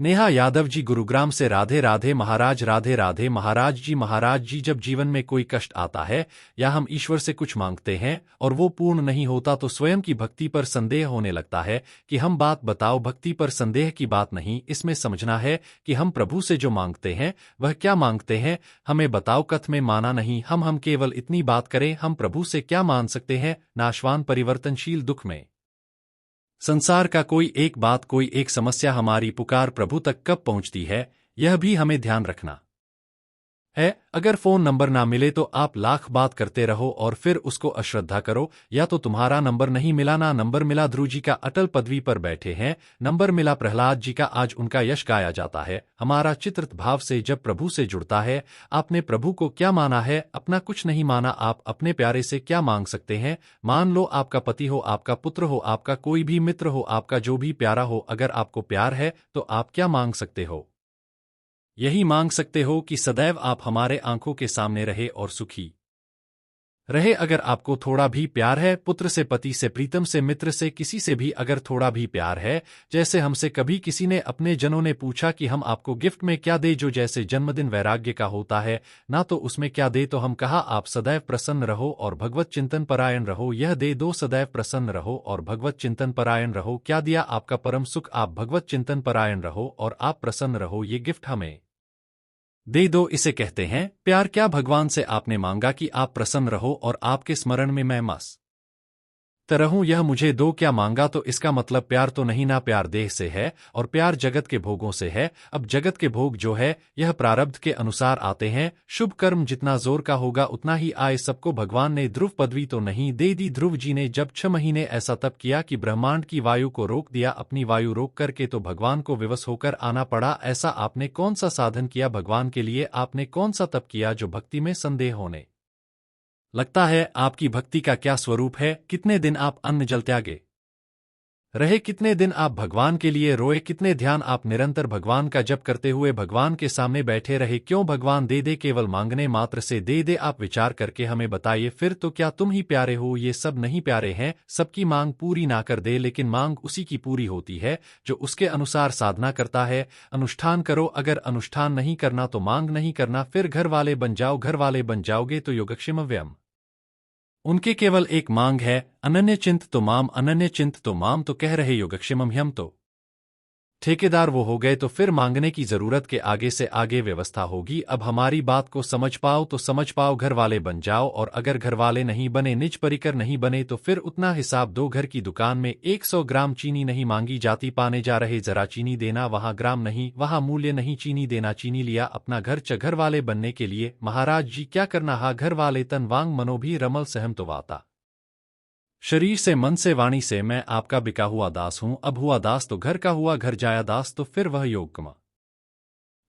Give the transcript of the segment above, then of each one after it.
नेहा यादव जी गुरुग्राम से। राधे राधे महाराज। राधे राधे महाराज जी। महाराज जी, जब जीवन में कोई कष्ट आता है या हम ईश्वर से कुछ मांगते हैं और वो पूर्ण नहीं होता तो स्वयं की भक्ति पर संदेह होने लगता है कि हम बात बताओ। भक्ति पर संदेह की बात नहीं, इसमें समझना है कि हम प्रभु से जो मांगते हैं वह क्या मांगते हैं, हमें बताओ। कथ में माना नहीं, हम केवल इतनी बात करें, हम प्रभु से क्या मांग सकते हैं। नाशवान परिवर्तनशील दुख में संसार का कोई एक बात, कोई एक समस्या, हमारी पुकार प्रभु तक कब पहुंचती है, यह भी हमें ध्यान रखना है। अगर फोन नंबर ना मिले तो आप लाख बात करते रहो और फिर उसको अश्रद्धा करो। या तो तुम्हारा नंबर नहीं मिला, ना नंबर मिला। ध्रुव जी का अटल पदवी पर बैठे हैं, नंबर मिला। प्रहलाद जी का आज उनका यश गाया जाता है। हमारा चित्रित भाव से जब प्रभु से जुड़ता है। आपने प्रभु को क्या माना है? अपना कुछ नहीं माना। आप अपने प्यारे से क्या मांग सकते हैं? मान लो आपका पति हो, आपका पुत्र हो, आपका कोई भी मित्र हो, आपका जो भी प्यारा हो, अगर आपको प्यार है तो आप क्या मांग सकते हो? यही मांग सकते हो कि सदैव आप हमारे आंखों के सामने रहे और सुखी रहे। अगर आपको थोड़ा भी प्यार है, पुत्र से, पति से, प्रीतम से, मित्र से, किसी से भी अगर थोड़ा भी प्यार है, जैसे हमसे कभी किसी ने, अपने जनों ने पूछा कि हम आपको गिफ्ट में क्या दे, जो जैसे जन्मदिन वैराग्य का होता है ना, तो उसमें क्या दे, तो हम कहा आप सदैव प्रसन्न रहो और भगवत चिंतन परायण रहो, यह दे दो। सदैव प्रसन्न रहो और भगवत चिंतन परायण रहो। क्या दिया? आपका परम सुख। आप भगवत चिंतन परायण रहो और आप प्रसन्न रहो, ये गिफ्ट हमें दे दो। इसे कहते हैं प्यार। क्या भगवान से आपने मांगा कि आप प्रसन्न रहो और आपके स्मरण में मैं मस्त रहूं, यह मुझे दो? क्या मांगा? तो इसका मतलब प्यार तो नहीं ना, प्यार देह से है और प्यार जगत के भोगों से है। अब जगत के भोग जो है यह प्रारब्ध के अनुसार आते हैं। शुभ कर्म जितना जोर का होगा उतना ही आए। सबको भगवान ने ध्रुव पदवी तो नहीं दे दी। ध्रुव जी ने जब 6 महीने ऐसा तप किया कि ब्रह्मांड की वायु को रोक दिया, अपनी वायु रोक करके, तो भगवान को विवश होकर आना पड़ा। ऐसा आपने कौन सा साधन किया भगवान के लिए? आपने कौन सा तप किया जो भक्ति में संदेह होने लगता है? आपकी भक्ति का क्या स्वरूप है? कितने दिन आप अन्न जल त्यागे रहे? कितने दिन आप भगवान के लिए रोए? कितने ध्यान आप निरंतर भगवान का जप करते हुए भगवान के सामने बैठे रहे? क्यों भगवान दे दे, केवल मांगने मात्र से दे दे? आप विचार करके हमें बताइए। फिर तो क्या तुम ही प्यारे हो? ये सब नहीं प्यारे हैं। सबकी मांग पूरी ना कर दे, लेकिन मांग उसी की पूरी होती है जो उसके अनुसार साधना करता है। अनुष्ठान करो, अगर अनुष्ठान नहीं करना तो मांग नहीं करना। फिर घर वाले बन जाओ, घर वाले बन जाओगे तो योगक्षेम व्यम। उनके केवल एक मांग है, अनन्य चिंत तो माम, अनन्य चिंत तो माम। तो कह रहे योगक्षेमम हम तो ठेकेदार वो हो गए, तो फिर मांगने की जरूरत के आगे से आगे व्यवस्था होगी। अब हमारी बात को समझ पाओ तो समझ पाओ, घर वाले बन जाओ। और अगर घर वाले नहीं बने, निज परिकर नहीं बने, तो फिर उतना हिसाब दो। घर की दुकान में 100 ग्राम चीनी नहीं मांगी जाती, पाने जा रहे जरा चीनी देना। वहां ग्राम नहीं, वहां मूल्य नहीं, चीनी देना। चीनी लिया अपना घर घर वाले बनने के लिए। महाराज जी क्या करना हा? घर वाले तन वांग मनो भी रमल सहम तो वाता। शरीर से, मन से, वाणी से मैं आपका बिका हुआ दास हूं। अब हुआ दास तो घर का हुआ, घर जाया दास तो फिर वह योग कमा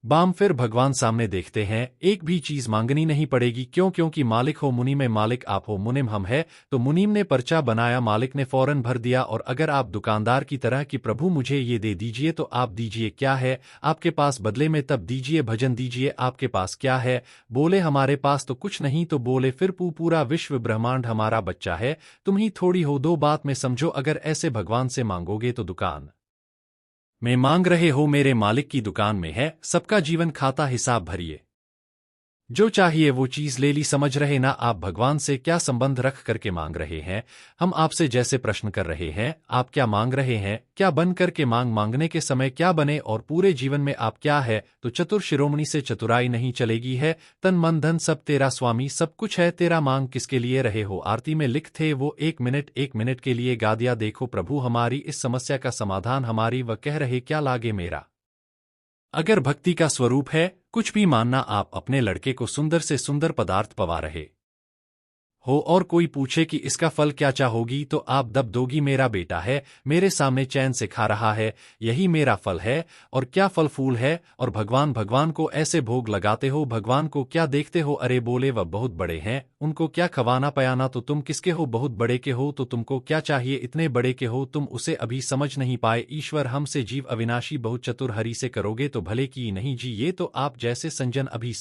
बाम। फिर भगवान सामने देखते हैं, एक भी चीज मांगनी नहीं पड़ेगी। क्यों? क्योंकि मालिक हो मुनि में मालिक आप हो, मुनिम हम है। तो मुनीम ने पर्चा बनाया, मालिक ने फौरन भर दिया। और अगर आप दुकानदार की तरह कि प्रभु मुझे ये दे दीजिए, तो आप दीजिए। क्या है आपके पास बदले में? तब दीजिए, भजन दीजिए। आपके पास क्या है? बोले हमारे पास तो कुछ नहीं। तो बोले फिर पूरा विश्व ब्रह्मांड हमारा बच्चा है, तुम ही थोड़ी हो। दो बात में समझो, अगर ऐसे भगवान से मांगोगे तो दुकान में मांग रहे हो, मेरे मालिक की दुकान में है। सबका जीवन खाता हिसाब भरिए, जो चाहिए वो चीज ले ली। समझ रहे ना आप भगवान से क्या संबंध रख करके मांग रहे हैं? हम आपसे जैसे प्रश्न कर रहे हैं, आप क्या मांग रहे हैं? क्या बन करके मांगने के समय क्या बने? और पूरे जीवन में आप क्या है? तो चतुर शिरोमणि से चतुराई नहीं चलेगी है। तन मन धन सब तेरा स्वामी, सब कुछ है तेरा। मांग किसके लिए रहे हो? आरती में लिख थे वो, 1 मिनट के लिए गा दिया। देखो प्रभु हमारी इस समस्या का समाधान हमारी। वह कह रहे क्या लागे मेरा? अगर भक्ति का स्वरूप है कुछ भी मानना, आप अपने लड़के को सुंदर से सुंदर पदार्थ पवा रहे हो और कोई पूछे कि इसका फल क्या चाहोगी, तो आप दब दोगी। मेरा बेटा है, मेरे सामने चैन से खा रहा है, यही मेरा फल है। और क्या फल फूल है? और भगवान को ऐसे भोग लगाते हो, भगवान को क्या देखते हो? अरे बोले वह बहुत बड़े हैं, उनको क्या खवाना पयाना? तो तुम किसके हो? बहुत बड़े के हो। तो तुमको क्या चाहिए? इतने बड़े के हो तुम, उसे अभी समझ नहीं पाए। ईश्वर हमसे जीव अविनाशी, बहुत चतुर, हरि से करोगे तो भले की नहीं जी। ये तो आप जैसे संजन अभी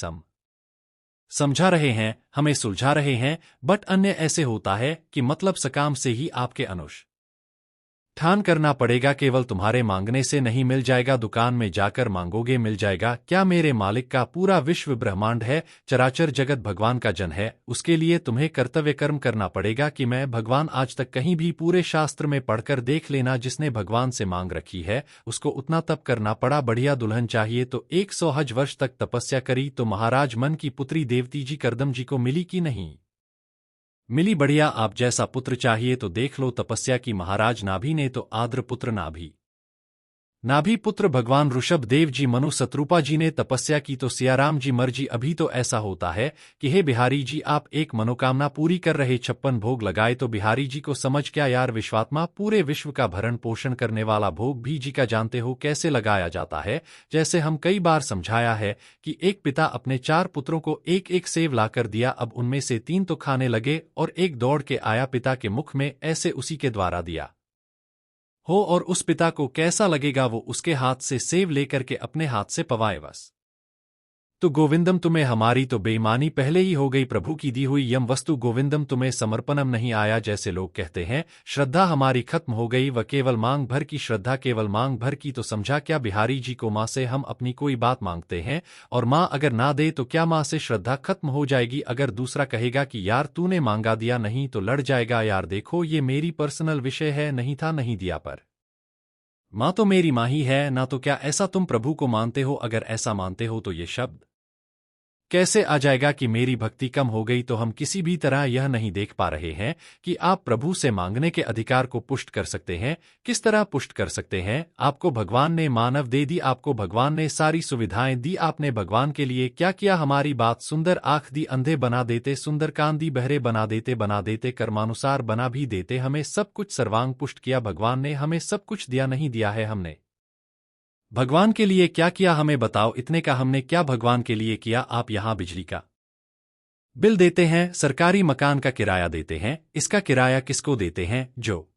समझा रहे हैं, हमें सुलझा रहे हैं। बट अन्य ऐसे होता है कि मतलब सकाम से ही आपके अनुष्ठान ठान करना पड़ेगा, केवल तुम्हारे मांगने से नहीं मिल जाएगा, दुकान में जाकर मांगोगे मिल जाएगा। क्या मेरे मालिक का पूरा विश्व ब्रह्मांड है, चराचर जगत भगवान का जन है, उसके लिए तुम्हें कर्तव्य कर्म करना पड़ेगा कि मैं भगवान। आज तक कहीं भी पूरे शास्त्र में पढ़कर देख लेना, जिसने भगवान से मांग रखी है उसको उतना तप करना पड़ा। बढ़िया दुल्हन चाहिए तो 100 हज वर्ष तक तपस्या करी तो महाराज मन की पुत्री देवती जी करदम जी को मिली कि नहीं मिली? बढ़िया, आप जैसा पुत्र चाहिए तो देख लो तपस्या की महाराज नाभि ने तो आद्र पुत्र नाभि नाभि पुत्र भगवान ऋषभ देव जी, मनु शत्रुपा जी ने तपस्या की तो सियाराम जी मर्जी। अभी तो ऐसा होता है कि हे बिहारी जी, आप एक मनोकामना पूरी कर रहे 56 भोग लगाए तो बिहारी जी को समझ क्या यार, विश्वात्मा पूरे विश्व का भरण पोषण करने वाला भोग भी जी का जानते हो कैसे लगाया जाता है। जैसे हम कई बार समझाया है कि एक पिता अपने 4 पुत्रों को एक एक सेव लाकर दिया, अब उनमें से 3 तो खाने लगे और एक दौड़ के आया पिता के मुख में, ऐसे उसी के द्वारा दिया हो और उस पिता को कैसा लगेगा, वो उसके हाथ से सेव लेकर के अपने हाथ से पवाए बस। तो गोविंदम तुम्हें हमारी तो बेईमानी पहले ही हो गई, प्रभु की दी हुई यम वस्तु गोविंदम तुम्हें समर्पणम नहीं आया। जैसे लोग कहते हैं श्रद्धा हमारी खत्म हो गई, व केवल मांग भर की श्रद्धा, केवल मांग भर की तो समझा क्या बिहारी जी को माँ से हम अपनी कोई बात मांगते हैं और माँ अगर ना दे तो क्या माँ से श्रद्धा खत्म हो जाएगी? अगर दूसरा कहेगा कि यार तूने मांगा दिया नहीं तो लड़ जाएगा, यार देखो ये मेरी पर्सनल विषय है, नहीं था नहीं दिया पर माँ तो मेरी माँ ही है ना। तो क्या ऐसा तुम प्रभु को मानते हो? अगर ऐसा मानते हो तो ये शब्द कैसे आ जाएगा कि मेरी भक्ति कम हो गई? तो हम किसी भी तरह यह नहीं देख पा रहे हैं कि आप प्रभु से मांगने के अधिकार को पुष्ट कर सकते हैं। किस तरह पुष्ट कर सकते हैं? आपको भगवान ने मानव दे दी, आपको भगवान ने सारी सुविधाएं दी, आपने भगवान के लिए क्या किया? हमारी बात सुंदर आंख दी, अंधे बना देते, सुंदर कान दी, बहरे बना देते, कर्मानुसार बना भी देते, हमें सब कुछ सर्वांग पुष्ट किया। भगवान ने हमें सब कुछ दिया, नहीं दिया है हमने भगवान के लिए क्या किया? हमें बताओ, इतने का हमने क्या भगवान के लिए किया? आप यहाँ बिजली का बिल देते हैं, सरकारी मकान का किराया देते हैं, इसका किराया किसको देते हैं? जो